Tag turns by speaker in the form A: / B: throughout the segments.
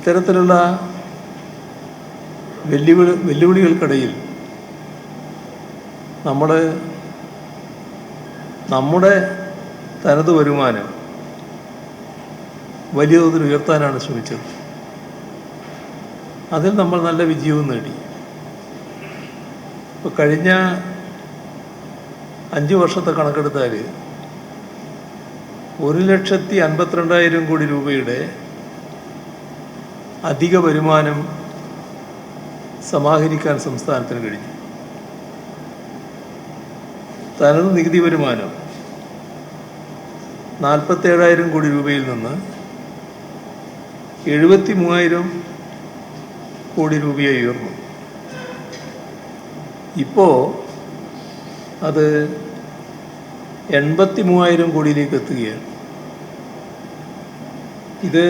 A: ഇത്തരത്തിലുള്ള വെല്ലുവിളികൾക്കിടയിൽ നമ്മുടെ തനത് വരുമാനം വലിയ തോതിൽ ഉയർത്താനാണ് ശ്രമിച്ചത്. അതിൽ നമ്മൾ നല്ല വിജയവും നേടി. ഇപ്പോൾ കഴിഞ്ഞ 5 വർഷത്തെ കണക്കെടുത്താൽ 1,52,000 കോടി രൂപയുടെ അധിക വരുമാനം സമാഹരിക്കാൻ സംസ്ഥാനത്തിന് കഴിഞ്ഞു. തനത് നികുതി വരുമാനം 47,000 കോടി രൂപയിൽ നിന്ന് 73,000 കോടി രൂപയായി ഉയർന്നു. ഇപ്പോൾ അത് 83,000 കോടിയിലേക്ക് എത്തുകയാണ്. ഇത്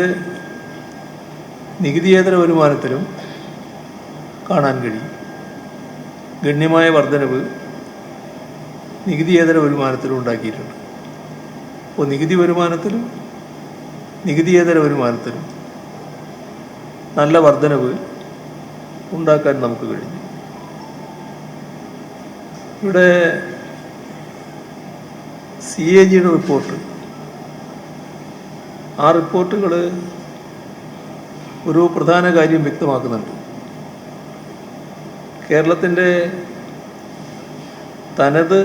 A: നികുതിയേതര വരുമാനത്തിലും കാണാൻ കഴിയും. ഗണ്യമായ വർധനവ് നികുതിയേതര വരുമാനത്തിലും ഉണ്ടാക്കിയിട്ടുണ്ട്. അപ്പോൾ നികുതി വരുമാനത്തിലും നികുതിയേതര വരുമാനത്തിലും നല്ല വർധനവ് ഉണ്ടാക്കാൻ നമുക്ക് കഴിഞ്ഞു. ഇവിടെ CAGയുടെ റിപ്പോർട്ട്, ആ റിപ്പോർട്ടുകൾ ഒരു പ്രധാന കാര്യം വ്യക്തമാക്കുന്നുണ്ട്. കേരളത്തിൻ്റെ തനത്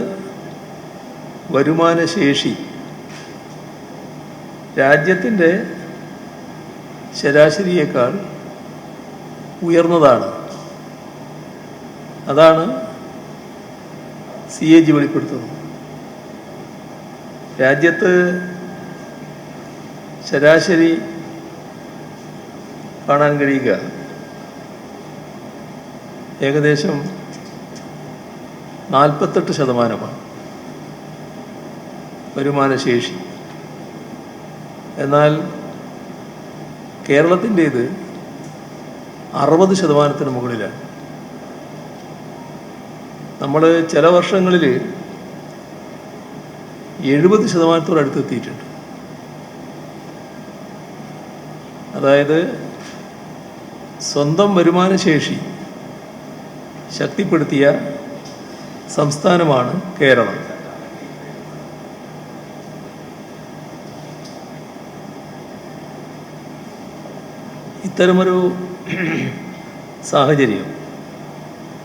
A: വരുമാനശേഷി രാജ്യത്തിൻ്റെ ശരാശരിയേക്കാൾ ഉയർന്നതാണ്. അതാണ് CAG വെളിപ്പെടുത്തുന്നത്. രാജ്യത്ത് ശരാശരി കാണാൻ കഴിയുക ഏകദേശം 48% വരുമാനശേഷി. എന്നാൽ കേരളത്തിൻ്റേത് 60% മുകളിലാണ്. നമ്മൾ ചില വർഷങ്ങളിൽ 70% അടുത്തെത്തിയിട്ടുണ്ട്. അതായത് സ്വന്തം വരുമാനശേഷി ശക്തിപ്പെടുത്തിയ സംസ്ഥാനമാണ് കേരളം. ഇത്തരമൊരു സാഹചര്യം,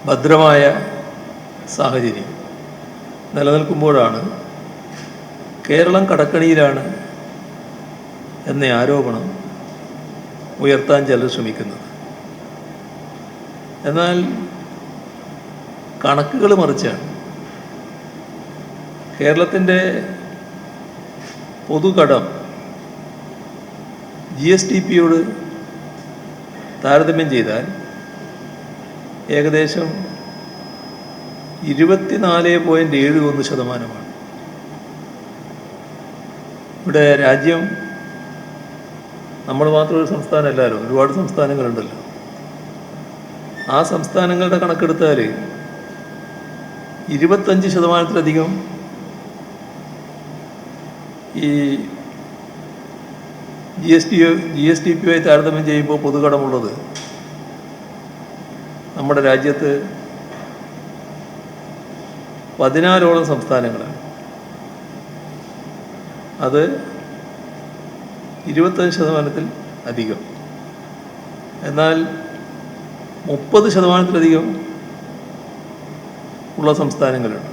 A: ഭദ്രമായ സാഹചര്യം നിലനിൽക്കുമ്പോഴാണ് കേരളം കടക്കണിയിലാണ് എന്ന ആരോപണം ഉയർത്താൻ ചിലർ ശ്രമിക്കുന്നത്. എന്നാൽ കണക്കുകൾ മറിച്ചാണ്. കേരളത്തിൻ്റെ പൊതുകടം GSDPയോട് താരതമ്യം ചെയ്താൽ ഏകദേശം 24.71%. ഇവിടെ രാജ്യം നമ്മൾ മാത്രം ഒരു സംസ്ഥാനമല്ലല്ലോ, ഒരുപാട് സംസ്ഥാനങ്ങളുണ്ടല്ലോ. ആ സംസ്ഥാനങ്ങളുടെ കണക്കെടുത്താൽ 25%-ലധികം ഈ GSDPയുമായി താരതമ്യം ചെയ്യുമ്പോൾ പൊതുകടമുള്ളത് നമ്മുടെ രാജ്യത്ത് 14ഓളം സംസ്ഥാനങ്ങളാണ്. അത് 25%-ൽ അധികം. എന്നാൽ 30%-ലധികം ഉള്ള സംസ്ഥാനങ്ങളുണ്ട്.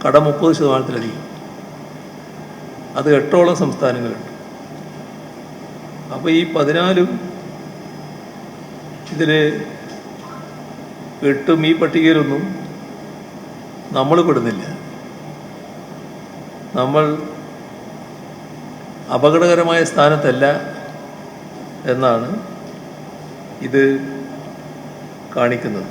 A: കടം 30%-ലധികം. അത് 8ഓളം സംസ്ഥാനങ്ങളുണ്ട്. അപ്പോൾ ഈ 14ഉം ഇതിൽ 8ഉം ഈ പട്ടികയിലൊന്നും നമ്മൾ പെടുന്നില്ല. നമ്മൾ അപകടകരമായ സ്ഥാനത്തല്ല എന്നാണ് ഇത് കാണിക്കുന്നത്.